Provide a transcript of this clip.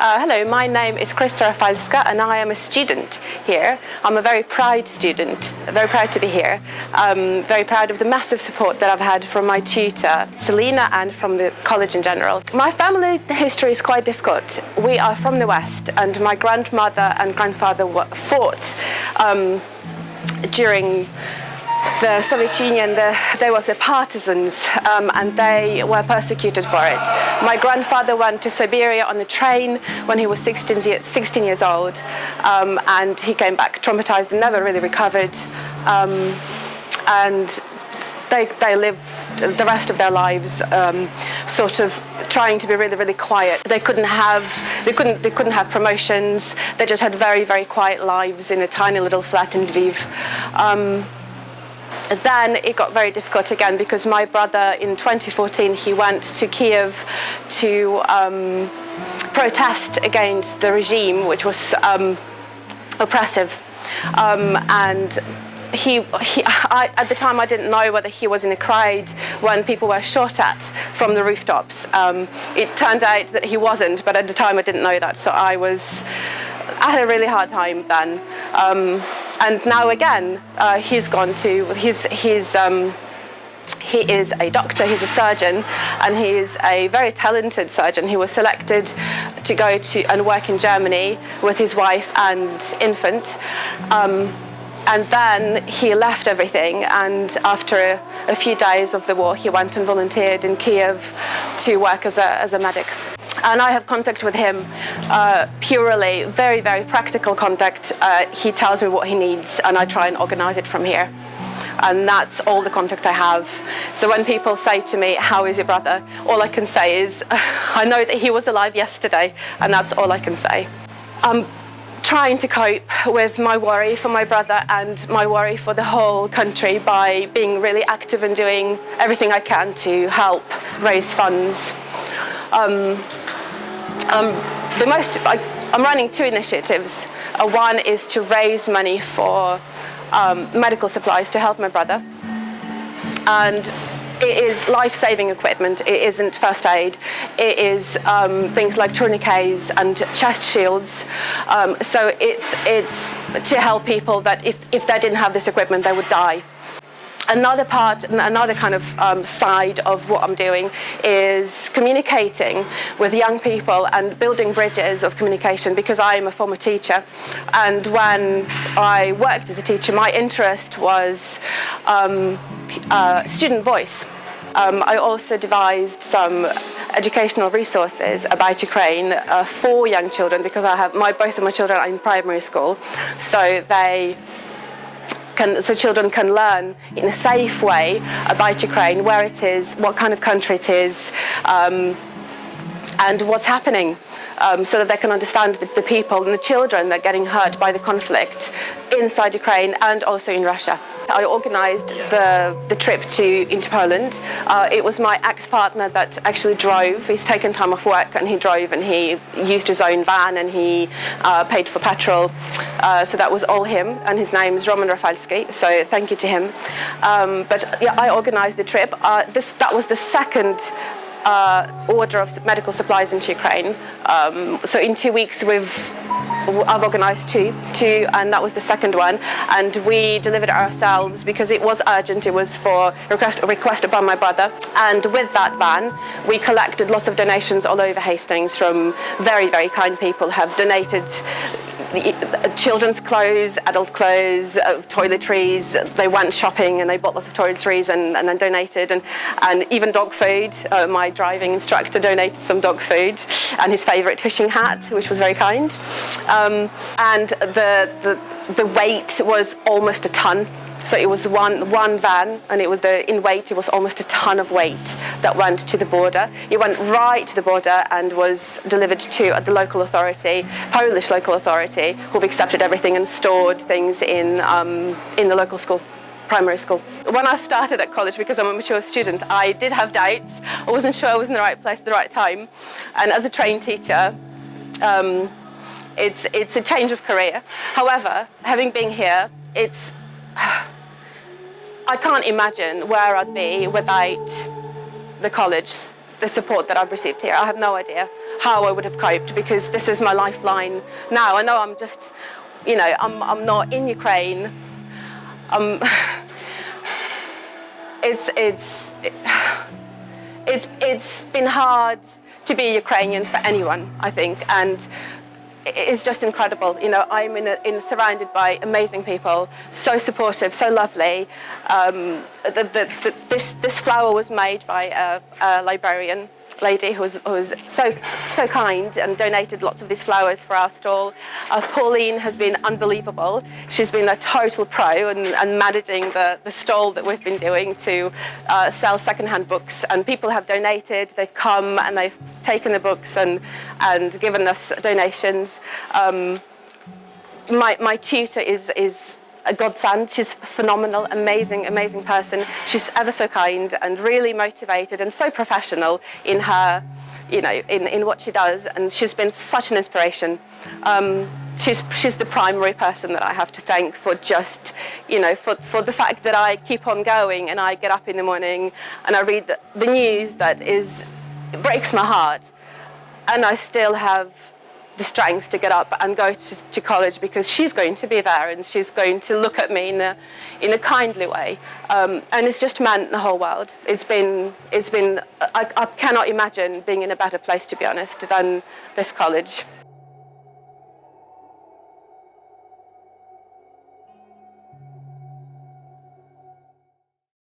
Hello, my name is Krysta Shiels and I am a student here. I'm a very proud student, very proud to be here. Very proud of the massive support that I've had from my tutor, Selena, and from the college in general. My family history is quite difficult. We are from the West and my grandmother and grandfather fought during the Soviet Union. They were the partisans and they were persecuted for it. My grandfather went to Siberia on a train when he was 16 years old and he came back traumatized and never really recovered. And they lived the rest of their lives sort of trying to be really, really quiet. They couldn't have promotions. They just had very, very quiet lives in a tiny little flat in Lviv. Then it got very difficult again because my brother in 2014 he went to Kiev to protest against the regime, which was oppressive, and at the time I didn't know whether he was in a crowd when people were shot at from the rooftops. It turned out that he wasn't, but at the time I didn't know that, so I had a really hard time then. And now again, he is a doctor, he's a surgeon, and he is a very talented surgeon. He was selected to go to and work in Germany with his wife and infant. And then he left everything, and after a few days of the war, he went and volunteered in Kiev to work as a medic. And I have contact with him, purely very, very practical contact. He tells me what he needs and I try and organize it from here. And that's all the contact I have. So when people say to me, how is your brother? All I can say is, I know that he was alive yesterday, and that's all I can say. I'm trying to cope with my worry for my brother and my worry for the whole country by being really active and doing everything I can to help raise funds. I'm running two initiatives. One is to raise money for medical supplies to help my brother, and it is life-saving equipment. It isn't first aid. It is things like tourniquets and chest shields. So it's to help people that if they didn't have this equipment, they would die. Another kind of side of what I'm doing is communicating with young people and building bridges of communication, because I am a former teacher, and when I worked as a teacher my interest was student voice. I also devised some educational resources about Ukraine for young children, because both of my children are in primary school, so children can learn in a safe way about Ukraine, where it is, what kind of country it is, and what's happening, so that they can understand the people and the children that are getting hurt by the conflict inside Ukraine and also in Russia. I organised the trip into Poland. It was my ex-partner that actually drove. He's taken time off work and he drove, and he used his own van, and he paid for petrol. So that was all him, and his name is Roman Rafalski, so thank you to him. But yeah, I organised the trip. That was the second order of medical supplies into Ukraine. So in 2 weeks I've organised two, and that was the second one, and we delivered it ourselves because it was urgent. It was for requested by my brother, and with that van we collected lots of donations all over Hastings from very, very kind people who have donated children's clothes, adult clothes, toiletries. They went shopping and they bought lots of toiletries and then donated, and even dog food. My driving instructor donated some dog food and his favourite fishing hat, which was very kind. And the weight was almost a ton. So it was one van, and in weight it was almost a ton of weight that went to the border. It went right to the border and was delivered to the local authority, Polish local authority, who've accepted everything and stored things in the local school, primary school. When I started at college, because I'm a mature student, I did have doubts. I wasn't sure I was in the right place at the right time. And as a trained teacher, it's a change of career. However, having been here, I can't imagine where I'd be without the college the support that I've received here. I have no idea how I would have coped, because this is my lifeline now. I know I'm just, you know, I'm not in Ukraine. It's been hard to be Ukrainian for anyone, I think, and it's just incredible. You know, I'm surrounded by amazing people, so supportive, so lovely. This flower was made by a librarian lady who was so kind and donated lots of these flowers for our stall. Pauline has been unbelievable. She's been a total pro and managing the stall that we've been doing to sell secondhand books, and people have donated. They've come and they've taken the books and given us donations. My tutor is a godsend. She's phenomenal, amazing person. She's ever so kind and really motivated and so professional in her, you know, in what she does, and she's been such an inspiration. She's the primary person that I have to thank for just, you know, for the fact that I keep on going and I get up in the morning and I read the news that it breaks my heart, and I still have the strength to get up and go to college, because she's going to be there and she's going to look at me in a kindly way, and it's just meant the whole world. It's been I cannot imagine being in a better place, to be honest, than this college.